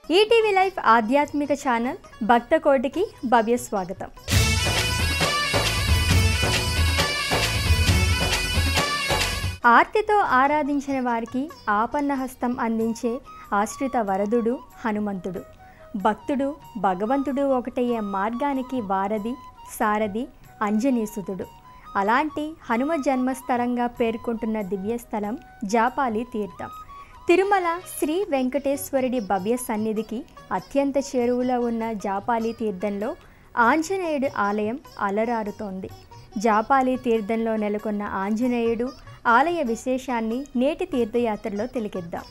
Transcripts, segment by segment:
ETV life ఆధ్యాత్మిక channel భక్త కోటికి భవ్య స్వాగతం. ఆర్తితో ఆరాధించిన వారికి ఆపన్నహస్తం అందించే ఆశ్రిత వరదుడు హనుమంతుడు. భక్తుడు భగవంతుడు ఒకటయ్యే మార్గానికి వారధి సారథి అంజనీసుతుడు. అలాంటి హనుమ జన్మస్థలంగా పేర్కొంటున్న దివ్యస్థలం జాపాలి తీర్థం. తిరుమల శ్రీ వెంకటేశ్వరుడి భవ్య సన్నిధికి అత్యంత చేరువలో ఉన్న జాపాలి తీర్థంలో ఆంజనేయుడు ఆలయం అలరారుతోంది. జాపాలి తీర్థంలో నెలకొన్న ఆంజనేయుడు ఆలయ విశేషాన్ని నేటి తీర్థయాత్రలో తెలికిద్దాం.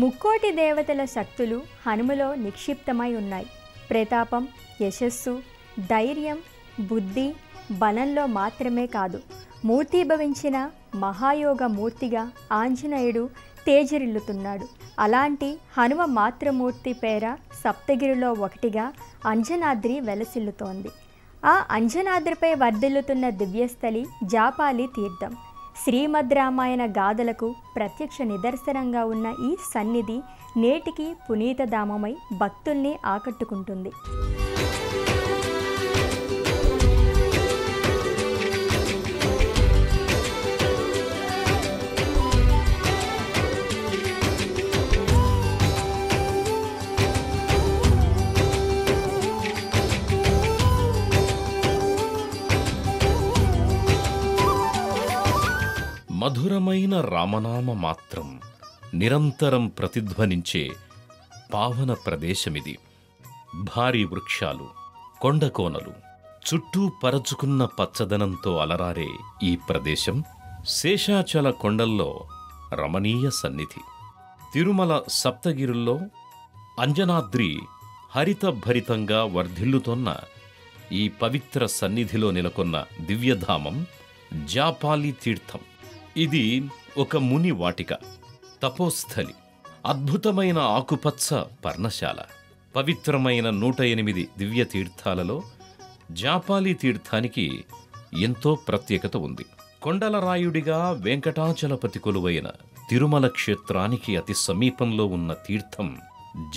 ముక్కోటి దేవతల శక్తులు హనుమలో నిక్షిప్తమై ఉన్నాయి. ప్రతాపం, యశస్సు, ధైర్యం, బుద్ధి, బలంలో మాత్రమే కాదు, మూర్తీభవించిన మహాయోగ మూర్తిగా ఆంజనేయుడు తేజరిల్లుతున్నాడు. అలాంటి హనుమ మాతృమూర్తి పేర సప్తగిరిలో ఒకటిగా అంజనాద్రి వెలసిల్లుతోంది. ఆ అంజనాద్రిపై వర్ధిల్లుతున్న దివ్యస్థలి జాపాలి తీర్థం. శ్రీమద్ రామాయణ గాథలకు ప్రత్యక్ష నిదర్శనంగా ఉన్న ఈ సన్నిధి నేటికి పునీతధామమై భక్తుల్ని ఆకట్టుకుంటుంది. మధురమైన రామనామ మాత్రం నిరంతరం ప్రతిధ్వనించే పావన ప్రదేశమిది. భారీ వృక్షాలు, కొండకోనలు, చుట్టూ పరచుకున్న పచ్చదనంతో అలరారే ఈ ప్రదేశం శేషాచల కొండల్లో రమణీయ సన్నిధి. తిరుమల సప్తగిరుల్లో అంజనాద్రి హరితభరితంగా వర్ధిల్లుతోన్న ఈ పవిత్ర సన్నిధిలో నెలకొన్న దివ్యధామం జాపాలి తీర్థం. ఇది ఒక ముని వాటిక, తపోస్థలి, అద్భుతమైన ఆకుపచ్చ పర్ణశాల. పవిత్రమైన 108 దివ్య తీర్థాలలో జాపాలి తీర్థానికి ఎంతో ప్రత్యేకత ఉంది. కొండలరాయుడిగా వెంకటాచలపతి కొలువైన తిరుమల క్షేత్రానికి అతి సమీపంలో ఉన్న తీర్థం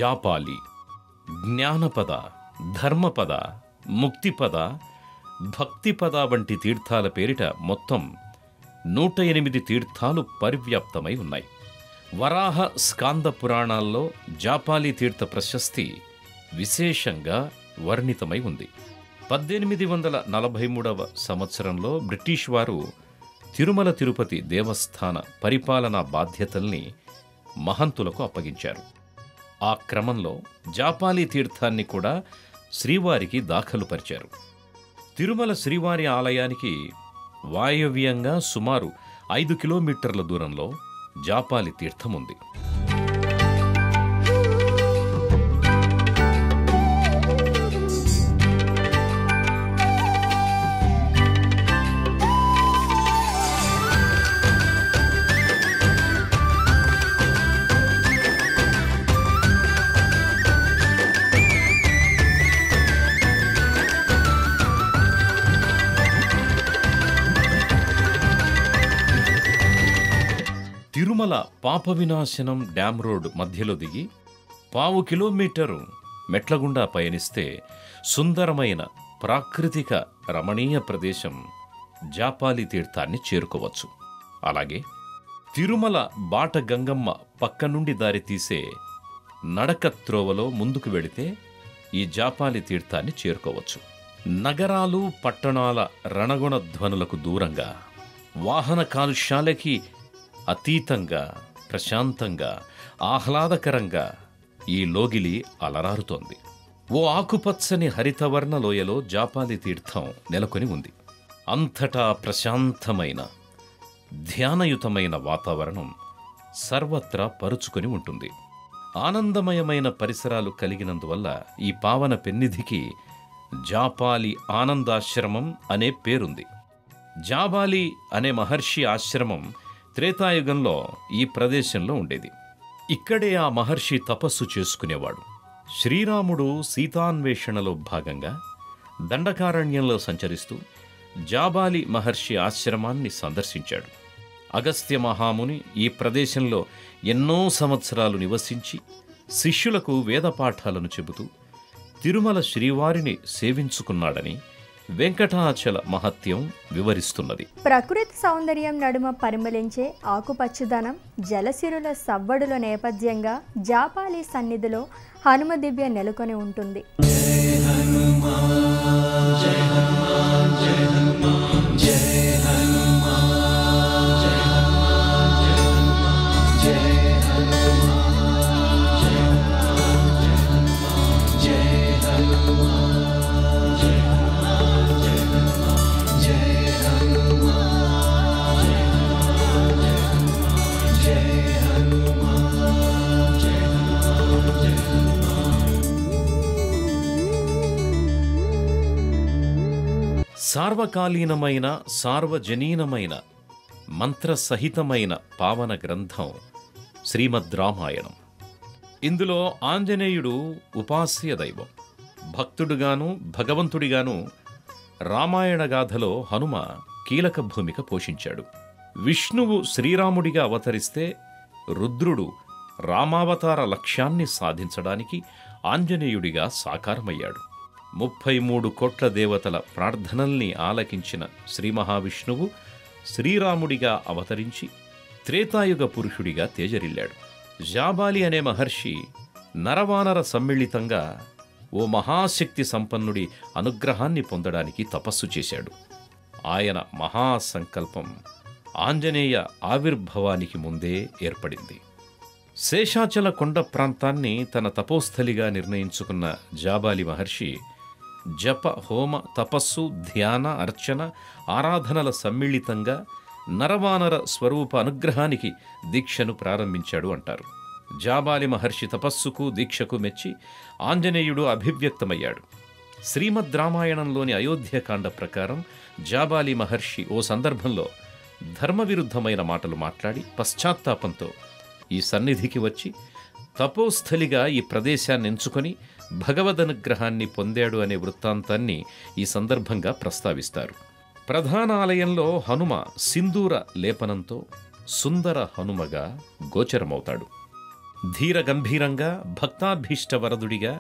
జాపాలి. జ్ఞానపద, ధర్మపద, ముక్తిపద, భక్తిపద వంటి తీర్థాల పేరిట మొత్తం 108 తీర్థాలు పరివ్యాప్తమై ఉన్నాయి. వరాహ స్కాంద పురాణాల్లో జాపాలి తీర్థ ప్రశస్తి విశేషంగా వర్ణితమై ఉంది. 1843 సంవత్సరంలో బ్రిటిష్ వారు తిరుమల తిరుపతి దేవస్థాన పరిపాలనా బాధ్యతల్ని మహంతులకు అప్పగించారు. ఆ క్రమంలో జాపాలి తీర్థాన్ని కూడా శ్రీవారికి దాఖలుపరిచారు. తిరుమల శ్రీవారి ఆలయానికి వాయవ్యంగా సుమారు 5 కిలోమీటర్ల దూరంలో జాపాలి తీర్థం ఉంది. తిరుమల పాప వినాశనం డ్యామ్ రోడ్ మధ్యలో దిగి 1/4 కిలోమీటరు మెట్లగుండా పయనిస్తే సుందరమైన ప్రాకృతిక రమణీయ ప్రదేశం జాపాలి తీర్థాన్ని చేరుకోవచ్చు. అలాగే తిరుమల బాట గంగమ్మ పక్క నుండి దారితీసే నడక త్రోవలో ముందుకు వెళితే ఈ జాపాలి తీర్థాన్ని చేరుకోవచ్చు. నగరాలు పట్టణాల రణగుణ ధ్వనులకు దూరంగా, వాహన కాలుష్యాలకి అతీతంగా, ప్రశాంతంగా, ఆహ్లాదకరంగా ఈ లోగిలి అలరారుతోంది. ఓ ఆకుపచ్చని హరితవర్ణ లోయలో జాపాలి తీర్థం నెలకొని ఉంది. అంతటా ప్రశాంతమైన ధ్యానయుతమైన వాతావరణం సర్వత్రా పరుచుకొని ఉంటుంది. ఆనందమయమైన పరిసరాలు కలిగినందువల్ల ఈ పావన పెన్నిధికి జాపాలి ఆనందాశ్రమం అనే పేరుంది. జాబాలి అనే మహర్షి ఆశ్రమం త్రేతాయుగంలో ఈ ప్రదేశంలో ఉండేది. ఇక్కడే ఆ మహర్షి తపస్సు చేసుకునేవాడు. శ్రీరాముడు సీతాన్వేషణలో భాగంగా దండకారణ్యంలో సంచరిస్తూ జాబాలి మహర్షి ఆశ్రమాన్ని సందర్శించాడు. అగస్త్య మహాముని ఈ ప్రదేశంలో ఎన్నో సంవత్సరాలు నివసించి శిష్యులకు వేదపాఠాలను చెబుతూ తిరుమల శ్రీవారిని సేవించుకున్నాడని వెంకటాచల మహత్యం వివరిస్తున్నది. ప్రకృతి సౌందర్యం నడుమ పరిమళించే ఆకుపచ్చదనం, జలసిరుల సవ్వడుల నేపథ్యంగా జాపాలి సన్నిధిలో హనుమ దివ్య నెలకొని ఉంటుంది. సార్వకాలీనమైన సార్వజనీనమైన మంత్రసహితమైన పావన గ్రంథం శ్రీమద్ రామాయణం. ఇందులో ఆంజనేయుడు ఉపాస్య దైవం. భక్తుడుగాను భగవంతుడిగాను రామాయణ గాథలో హనుమ కీలక భూమిక పోషించాడు. విష్ణువు శ్రీరాముడిగా అవతరిస్తే రుద్రుడు రామావతార లక్ష్యాన్ని సాధించడానికి ఆంజనేయుడిగా సాకారమయ్యాడు. 33 కోట్ల దేవతల ప్రార్థనల్ని ఆలకించిన శ్రీ మహావిష్ణువు శ్రీరాముడిగా అవతరించి త్రేతాయుగ పురుషుడిగా తేజరిల్లాడు. జాబాలి అనే మహర్షి నరవానర సమ్మిళితంగా ఓ మహాశక్తి సంపన్నుడి అనుగ్రహాన్ని పొందడానికి తపస్సు చేశాడు. ఆయన మహాసంకల్పం ఆంజనేయ ఆవిర్భవానికి ముందే ఏర్పడింది. శేషాచల కొండ ప్రాంతాన్ని తన తపోస్థలిగా నిర్ణయించుకున్న జాబాలి మహర్షి జప, హోమ, తపస్సు, ధ్యాన, అర్చన, ఆరాధనల సమ్మిళితంగా నరవానర స్వరూప అనుగ్రహానికి దీక్షను ప్రారంభించాడు అంటారు. జాబాలి మహర్షి తపస్సుకు దీక్షకు మెచ్చి ఆంజనేయుడు అభివ్యక్తమయ్యాడు. శ్రీమద్ రామాయణంలోని అయోధ్యకాండ ప్రకారం జాబాలి మహర్షి ఓ సందర్భంలో ధర్మవిరుద్ధమైన మాటలు మాట్లాడి పశ్చాత్తాపంతో ఈ సన్నిధికి వచ్చి తపోస్థలిగా ఈ ప్రదేశాన్ని ఎంచుకొని భగవదనుగ్రహాన్ని పొందాడు అనే వృత్తాంతాన్ని ఈ సందర్భంగా ప్రస్తావిస్తారు. ప్రధాన ఆలయంలో హనుమ సింధూర లేపనంతో సుందర హనుమగా గోచరమవుతాడు. ధీర గంభీరంగా భక్తాభీష్ట వరదుడిగా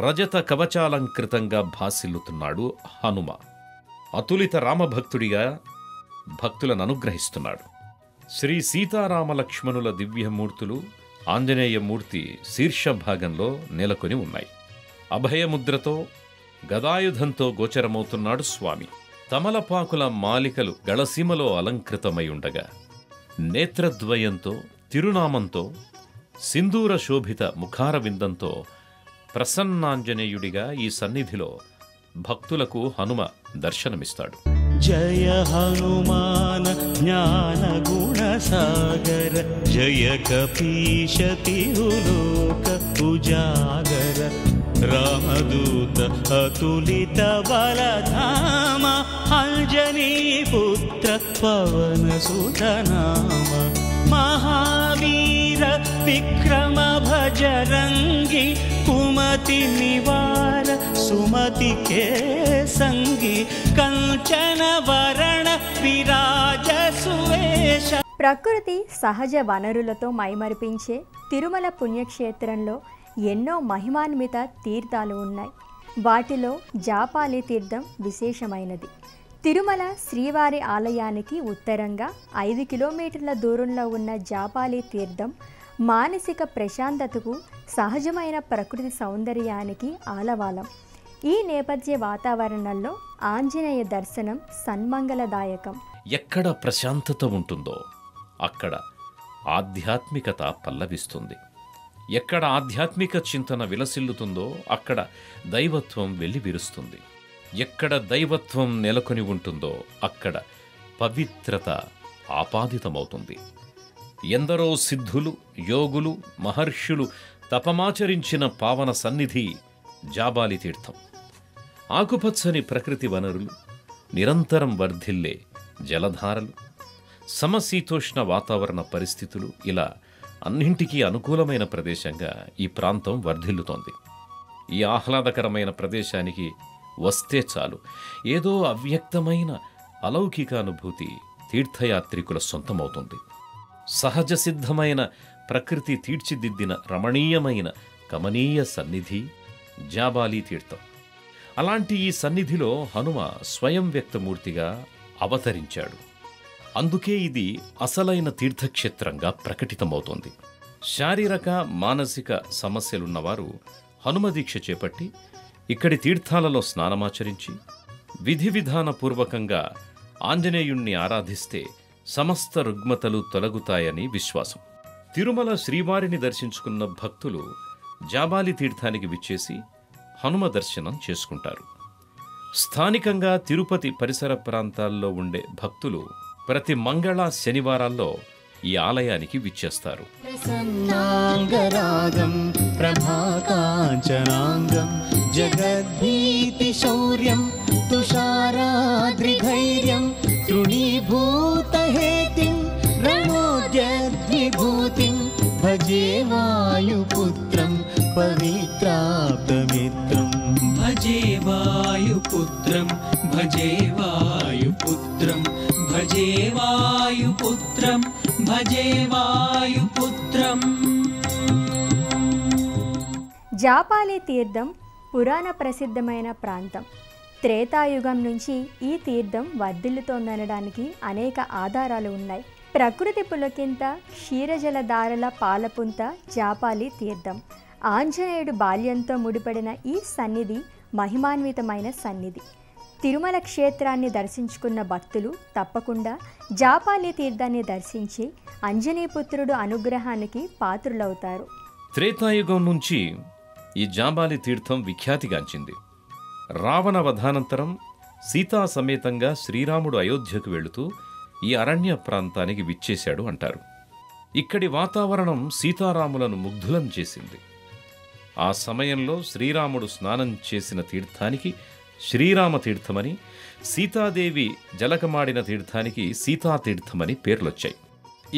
రజత కవచాలంకృతంగా భాసిల్లుతున్నాడు హనుమ. అతులిత రామభక్తుడిగా భక్తులను అనుగ్రహిస్తున్నాడు. శ్రీ సీతారామలక్ష్మణుల దివ్యమూర్తులు ఆంజనేయమూర్తి శీర్షభాగంలో నెలకొని ఉన్నాయి. అభయముద్రతో గదాయుధంతో గోచరమవుతున్నాడు స్వామి. తమలపాకుల మాలికలు గళసీమలో అలంకృతమై ఉండగా నేత్రద్వయంతో, తిరునామంతో, సింధూర శోభిత ముఖారవిందంతో ప్రసన్నాంజనేయుడిగా ఈ సన్నిధిలో భక్తులకు హనుమ దర్శనమిస్తాడు. జయ హనుమాన జ్ఞాన గుణ సాగర, జయ కపీశ తిరులోక ఉజాగర, రామదూత అతులిత బలధామ, అంజనీ పుత్ర పవన సుతనామ, మహావీర విక్రమ భజరంగి, కుమతి నివార సుమతి కే సంగి, కంచన వరణ విరాజ సువేశ. ప్రకృతి సహజ వనరులతో మైమరిపించే తిరుమల పుణ్యక్షేత్రంలో ఎన్నో మహిమాన్విత తీర్థాలు ఉన్నాయి. వాటిలో జాపాలి తీర్థం విశేషమైనది. తిరుమల శ్రీవారి ఆలయానికి ఉత్తరంగా 5 కిలోమీటర్ల దూరంలో ఉన్న జాపాలి తీర్థం మానసిక ప్రశాంతతకు, సహజమైన ప్రకృతి సౌందర్యానికి ఆలవాలం. ఈ నేపథ్య వాతావరణంలో ఆంజనేయ దర్శనం సన్మంగళదాయకం. ఎక్కడ ప్రశాంతత ఉంటుందో అక్కడ ఆధ్యాత్మికత పల్లవిస్తుంది. ఎక్కడ ఆధ్యాత్మిక చింతన విలసిల్లుతుందో అక్కడ దైవత్వం వెల్లివిరుస్తుంది. ఎక్కడ దైవత్వం నెలకొని ఉంటుందో అక్కడ పవిత్రత ఆపాదితమవుతుంది. ఎందరో సిద్ధులు, యోగులు, మహర్షులు తపమాచరించిన పావన సన్నిధి జాబాలి తీర్థం. ఆకుపచ్చని ప్రకృతి వనరులు, నిరంతరం వర్ధిల్లే జలధారలు, సమశీతోష్ణ వాతావరణ పరిస్థితులు, ఇలా అన్నింటికీ అనుకూలమైన ప్రదేశంగా ఈ ప్రాంతం వర్ధిల్లుతోంది. ఈ ఆహ్లాదకరమైన ప్రదేశానికి వస్తే చాలు, ఏదో అవ్యక్తమైన అలౌకిక అనుభూతి తీర్థయాత్రికుల సొంతమవుతుంది. సహజ సిద్ధమైన ప్రకృతి తీర్చిదిద్దిన రమణీయమైన కమనీయ సన్నిధి జాబాలి తీర్థం. అలాంటి ఈ సన్నిధిలో హనుమ స్వయం వ్యక్తమూర్తిగా అవతరించాడు. అందుకే ఇది అసలైన తీర్థక్షేత్రంగా ప్రకటితమవుతోంది. శారీరక, మానసిక సమస్యలున్నవారు హనుమ దీక్ష చేపట్టి ఇక్కడి తీర్థాలలో స్నానమాచరించి విధి విధానపూర్వకంగా ఆంజనేయుణ్ణి ఆరాధిస్తే సమస్త రుగ్మతలు తొలగుతాయని విశ్వాసం. తిరుమల శ్రీవారిని దర్శించుకున్న భక్తులు జాబాలి తీర్థానికి విచ్చేసి హనుమ దర్శనం చేసుకుంటారు. స్థానికంగా తిరుపతి పరిసర ప్రాంతాల్లో ఉండే భక్తులు ప్రతి మంగళ, శనివారాల్లో ఈ ఆలయానికి విచ్చేస్తారు. ప్రసన్నాంగరాగం ప్రభాకాంచనాంగం జగద్భీతి శౌర్యం తుషారాద్రిధైర్యం తృణీభూతహేతిం రణోద్యద్విభూతిం భజే వాయుపుత్రం పవిత్రాప్తమిత్రం. భజే వాయుపుత్రం, భజే వాయుపుత్రం, భజే వాయుపుత్రం, భజే వాయుపుత్రం. జాపాలి తీర్థం పురాణ ప్రసిద్ధమైన ప్రాంతం. త్రేతాయుగం నుంచి ఈ తీర్థం వర్ధిల్లుతోందనడానికి అనేక ఆధారాలు ఉన్నాయి. ప్రకృతి పులకింత క్షీరజలధారల పాలపుంత జాపాలి తీర్థం. ఆంజనేయుడు బాల్యంతో ముడిపడిన ఈ సన్నిధి మహిమాన్వితమైన సన్నిధి. తిరుమల క్షేత్రాన్ని దర్శించుకున్న భక్తులు తప్పకుండా జాపాలి తీర్థాన్ని దర్శించి అంజనీపుత్రుడు అనుగ్రహానికి పాత్రులవుతారు. త్రేతాయుగం నుంచి ఈ జాబాలి తీర్థం విఖ్యాతిగాంచింది. రావణ వధానంతరం సీతా సమేతంగా శ్రీరాముడు అయోధ్యకు వెళుతూ ఈ అరణ్య ప్రాంతానికి విచ్చేశాడు అంటారు. ఇక్కడి వాతావరణం సీతారాములను ముగ్ధులం చేసింది. ఆ సమయంలో శ్రీరాముడు స్నానం చేసిన తీర్థానికి శ్రీరామ తీర్థమని, సీతాదేవి జలకమాడిన తీర్థానికి సీతాతీర్థమని పేర్లొచ్చాయి.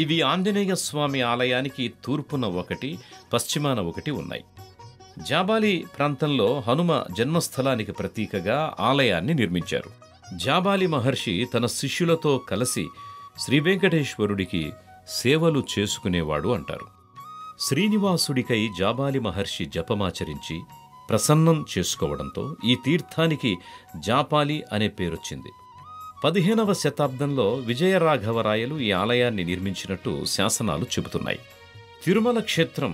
ఇవి ఆంజనేయ స్వామి ఆలయానికి తూర్పున ఒకటి, పశ్చిమాన ఒకటి ఉన్నాయి. జాబాలి ప్రాంతంలో హనుమ జన్మస్థలానికి ప్రతీకగా ఆలయాన్ని నిర్మించారు. జాబాలి మహర్షి తన శిష్యులతో కలిసి శ్రీవెంకటేశ్వరుడికి సేవలు చేసుకునేవాడు అంటారు. శ్రీనివాసుడికై జాబాలి మహర్షి జపమాచరించి ప్రసన్నం చేసుకోవడంతో ఈ తీర్థానికి జాపాలి అనే పేరొచ్చింది. 15వ శతాబ్దంలో విజయరాఘవరాయలు ఈ ఆలయాన్ని నిర్మించినట్టు శాసనాలు చెబుతున్నాయి. తిరుమల క్షేత్రం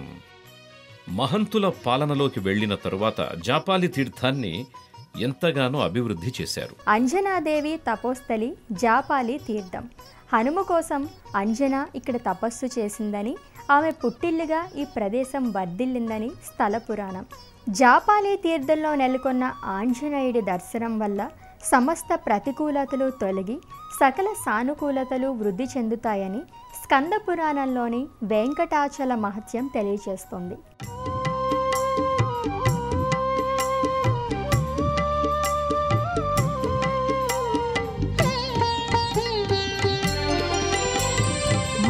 మహంతుల పాలనలోకి వెళ్లిన తరువాత జాపాలి తీర్థాన్ని ఎంతగానో అభివృద్ధి చేశారు. అంజనాదేవి తపోస్థలి జాపాలి తీర్థం. హనుమ కోసం అంజన ఇక్కడ తపస్సు చేసిందని, ఆమె పుట్టిల్లుగా ఈ ప్రదేశం వర్ధిల్లిందని స్థల పురాణం. జాపాలి తీర్థంలో నెలకొన్న ఆంజనేయుడి దర్శనం వల్ల సమస్త ప్రతికూలతలు తొలగి సకల సానుకూలతలు వృద్ధి చెందుతాయని స్కంద పురాణంలోని వెంకటాచల మహత్యం తెలియజేస్తోంది.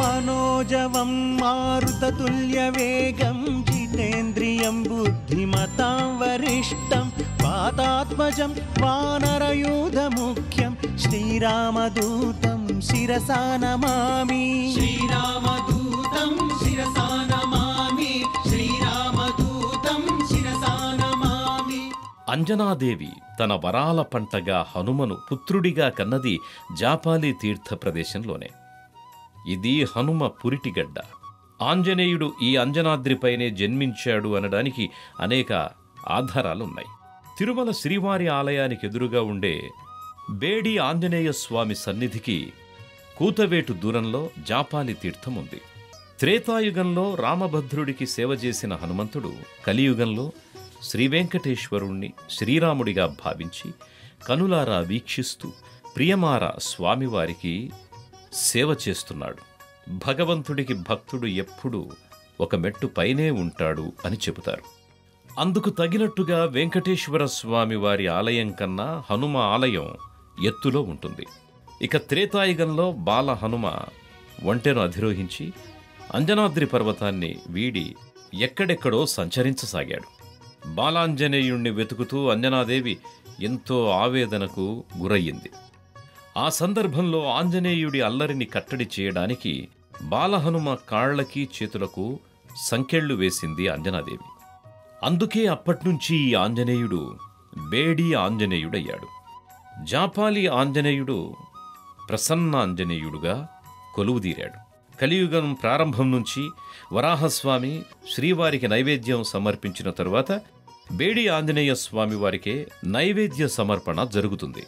మనోజవం మారుతతుల్యవేగం జితేంద్రియం బుద్ధిమతాం వరిష్టం వాతాత్మజం వానరయూధముఖ్యం శ్రీరామదూతం శిరసా నమామి. శ్రీరామదూతం శిరసా నమామి. శ్రీరామదూతం అంజనాదేవి తన వరాల పంటగా హనుమను పుత్రుడిగా కన్నది జాపాలి తీర్థ ప్రదేశంలోనే. ఇది హనుమ పురిటిగడ్డ. ఆంజనేయుడు ఈ అంజనాద్రిపైనే జన్మించాడు అనడానికి అనేక ఆధారాలున్నాయి. తిరుమల శ్రీవారి ఆలయానికి ఎదురుగా ఉండే బేడి ఆంజనేయ స్వామి సన్నిధికి కూతవేటు దూరంలో జాపాలి తీర్థం ఉంది. త్రేతాయుగంలో రామభద్రుడికి సేవ చేసిన హనుమంతుడు కలియుగంలో శ్రీవెంకటేశ్వరుణ్ణి శ్రీరాముడిగా భావించి కనులారా వీక్షిస్తూ ప్రియమార స్వామివారికి సేవ చేస్తున్నాడు. భగవంతుడికి భక్తుడు ఎప్పుడూ ఒక మెట్టు పైనే ఉంటాడు అని చెబుతారు. అందుకు తగినట్టుగా వెంకటేశ్వర స్వామి వారి ఆలయం కన్నా హనుమ ఆలయం ఎత్తులో ఉంటుంది. ఇక త్రేతాయుగంలో బాల హనుమ ఒంటెను అధిరోహించి అంజనాద్రి పర్వతాన్ని వీడి ఎక్కడెక్కడో సంచరించసాగాడు. బాలాంజనేయుణ్ణి వెతుకుతూ అంజనాదేవి ఎంతో ఆవేదనకు గురయ్యింది. ఆ సందర్భంలో ఆంజనేయుడి అల్లరిని కట్టడి చేయడానికి బాలహనుమ కాళ్లకి చేతులకు సంకెళ్లు వేసింది అంజనాదేవి. అందుకే అప్పట్నుంచి ఈ ఆంజనేయుడు బేడి ఆంజనేయుడయ్యాడు. జాపాలి ఆంజనేయుడు ప్రసన్న ఆంజనేయుడుగా కొలువుదీరాడు. కలియుగం ప్రారంభం నుంచి వరాహస్వామి శ్రీవారికి నైవేద్యం సమర్పించిన తరువాత బేడి ఆంజనేయ స్వామి వారికే నైవేద్య సమర్పణ జరుగుతుంది.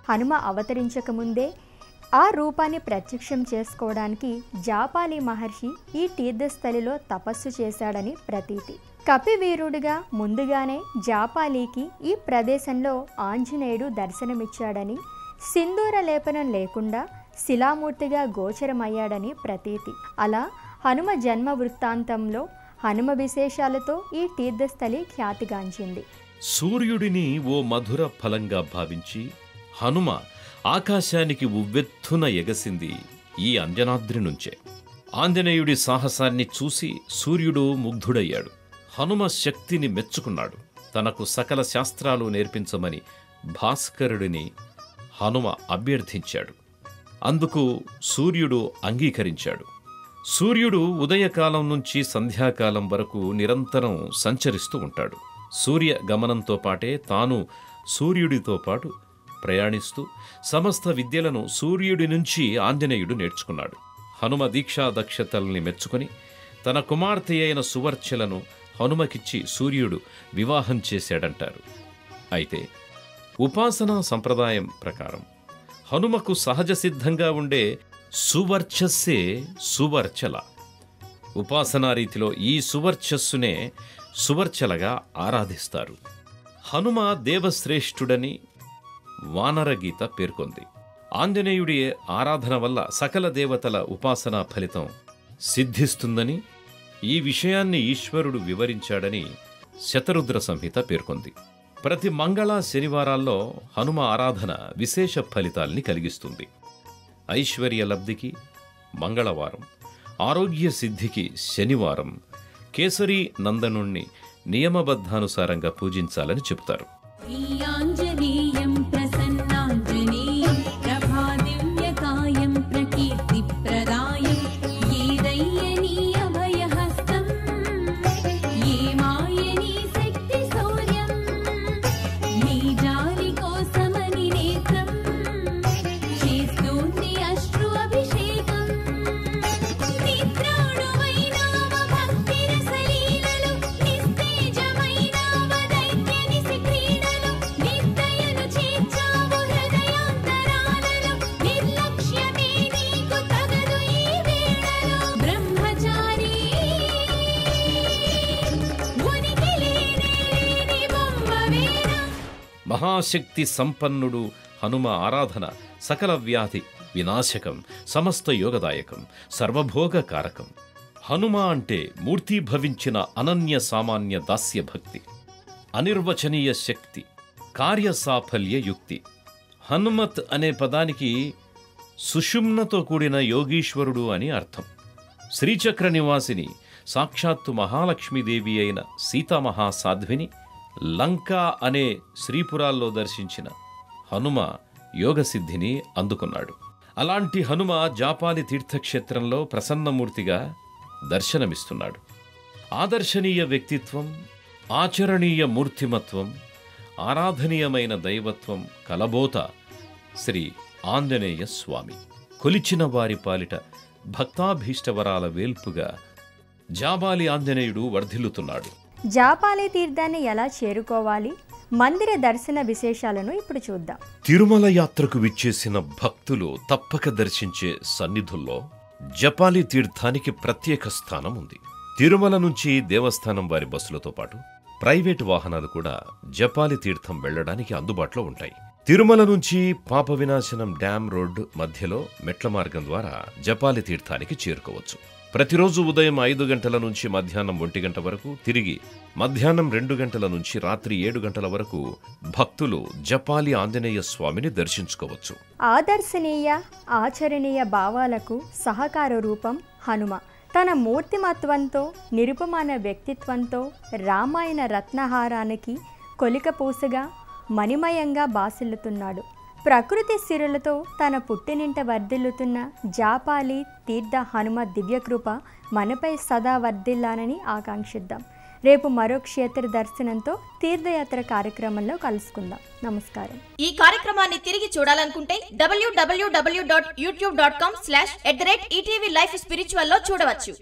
హనుమ అవతరించకముందే ఆ రూపాన్ని ప్రత్యక్షం చేసుకోవడానికి జాపాలి మహర్షి ఈ తీర్థస్థలిలో తపస్సు చేశాడని ప్రతీతి. కపివీరుడిగా ముందుగానే జాపాలికి ఈ ప్రదేశంలో ఆంజనేయుడు దర్శనమిచ్చాడని, సింధూర లేపనం లేకుండా శిలామూర్తిగా గోచరమయ్యాడని ప్రతీతి. అలా హనుమ జన్మ వృత్తాంతంలో హనుమ విశేషాలతో ఈ తీర్థస్థలి ఖ్యాతిగాంచింది. సూర్యుడిని ఓ మధుర ఫలంగా భావించి హనుమ ఆకాశానికి ఉవ్వెత్తున ఎగసింది ఈ అంజనాద్రి నుంచే. ఆంజనేయుడి సాహసాన్ని చూసి సూర్యుడు ముగ్ధుడయ్యాడు. హనుమ శక్తిని మెచ్చుకున్నాడు. తనకు సకల శాస్త్రాలు నేర్పించమని భాస్కరుడిని హనుమ అభ్యర్థించాడు. అందుకు సూర్యుడు అంగీకరించాడు. సూర్యుడు ఉదయకాలం నుంచి సంధ్యాకాలం వరకు నిరంతరం సంచరిస్తూ ఉంటాడు. సూర్య గమనంతో పాటే తాను సూర్యుడితో పాటు ప్రయాణిస్తూ సమస్త విద్యలను సూర్యుడి నుంచి ఆంజనేయుడు నేర్చుకున్నాడు. హనుమ దీక్షా దక్షతల్ని మెచ్చుకొని తన కుమార్తె అయిన సువర్చలను హనుమకిచ్చి సూర్యుడు వివాహం చేశాడంటారు. అయితే ఉపాసనా సంప్రదాయం ప్రకారం హనుమకు సహజ సిద్ధంగా ఉండే సువర్చస్సే సువర్చల. ఉపాసనా రీతిలో ఈ సువర్చస్సునే సువర్చలగా ఆరాధిస్తారు. హనుమ దేవశ్రేష్ఠుడని వానరగీత పేర్కొంది. ఆంజనేయుడి ఆరాధన వల్ల సకల దేవతల ఉపాసనా ఫలితం సిద్ధిస్తుందని, ఈ విషయాన్ని ఈశ్వరుడు వివరించాడని శతరుద్ర సంహిత పేర్కొంది. ప్రతి మంగళ శనివారాల్లో హనుమ ఆరాధన విశేష ఫలితాల్ని కలిగిస్తుంది. ఐశ్వర్య లబ్ధికి మంగళవారం, ఆరోగ్య సిద్ధికి శనివారం కేసరి నందనుణ్ణి నియమబద్ధానుసారంగా పూజించాలని చెబుతారు. మహాశక్తి సంపన్నుడు హనుమ ఆరాధన సకల వ్యాధి వినాశకం, సమస్త యోగదాయకం, సర్వభోగ కారకం. హనుమ అంటే మూర్తీభవించిన అనన్య సామాన్య దాస్య భక్తి, అనిర్వచనీయ శక్తి, కార్యసాఫల్య యుక్తి. హనుమత్ అనే పదానికి సుషుమ్నతో కూడిన యోగీశ్వరుడు అని అర్థం. శ్రీచక్ర నివాసిని సాక్షాత్తు మహాలక్ష్మీదేవి అయిన సీతామహాసాధ్విని లంకా అనే శ్రీపురాల్లో దర్శించిన హనుమ యోగసిద్ధిని అందుకున్నాడు. అలాంటి హనుమ జాపాలి తీర్థక్షేత్రంలో ప్రసన్నమూర్తిగా దర్శనమిస్తున్నాడు. ఆదర్శనీయ వ్యక్తిత్వం, ఆచరణీయ మూర్తిమత్వం, ఆరాధనీయమైన దైవత్వం కలబోత శ్రీ ఆంజనేయ స్వామి. కొలిచిన వారి పాలిట భక్తాభీష్టవరాల వేల్పుగా జాబాలి ఆంజనేయుడు వర్ధిల్లుతున్నాడు. జాపాలి తీర్థాన్ని ఎలా చేరుకోవాలి, మందిర దర్శన విశేషాలను ఇప్పుడు చూద్దాం. తిరుమల యాత్రకు విచ్చేసిన భక్తులు తప్పక దర్శించే సన్నిధుల్లో జపాలి తీర్థానికి ప్రత్యేక స్థానం ఉంది. తిరుమల నుంచి దేవస్థానం వారి బస్సులతో పాటు ప్రైవేటు వాహనాలు కూడా జపాలి తీర్థం వెళ్లడానికి అందుబాటులో ఉంటాయి. తిరుమల నుంచి పాప వినాశనం డ్యామ్ రోడ్ మధ్యలో మెట్ల మార్గం ద్వారా జపాలి తీర్థానికి చేరుకోవచ్చు. ప్రతిరోజు ఉదయం 5 గంటల నుంచి మధ్యాహ్నం 1 గంట వరకు, తిరిగి మధ్యాహ్నం 2 గంటల నుంచి రాత్రి 7 గంటల వరకు భక్తులు జపాలి ఆంజనేయ స్వామిని దర్శించుకోవచ్చు. ఆదర్శనీయ ఆచరణీయ భావాలకు సహకార రూపం హనుమ. తన మూర్తిమత్వంతో, నిరుపమాన వ్యక్తిత్వంతో రామాయణ రత్నహారానికి కొలికపూసగా మణిమయంగా బాసిల్లుతున్నాడు. ప్రకృతి సిరులతో తన పుట్టినింట వర్ధిల్లుతున్న జాపాలి తీర్థ హనుమ దివ్యకృప మనపై సదా వర్ధిల్లాలని ఆకాంక్షిద్దాం. రేపు మరో క్షేత్ర దర్శనంతో తీర్థయాత్ర కార్యక్రమంలో కలుసుకుందాం. నమస్కారం. ఈ కార్యక్రమాన్ని తిరిగి చూడాలనుకుంటే www.youtube.com/ETV Life Spiritual లో చూడవచ్చు.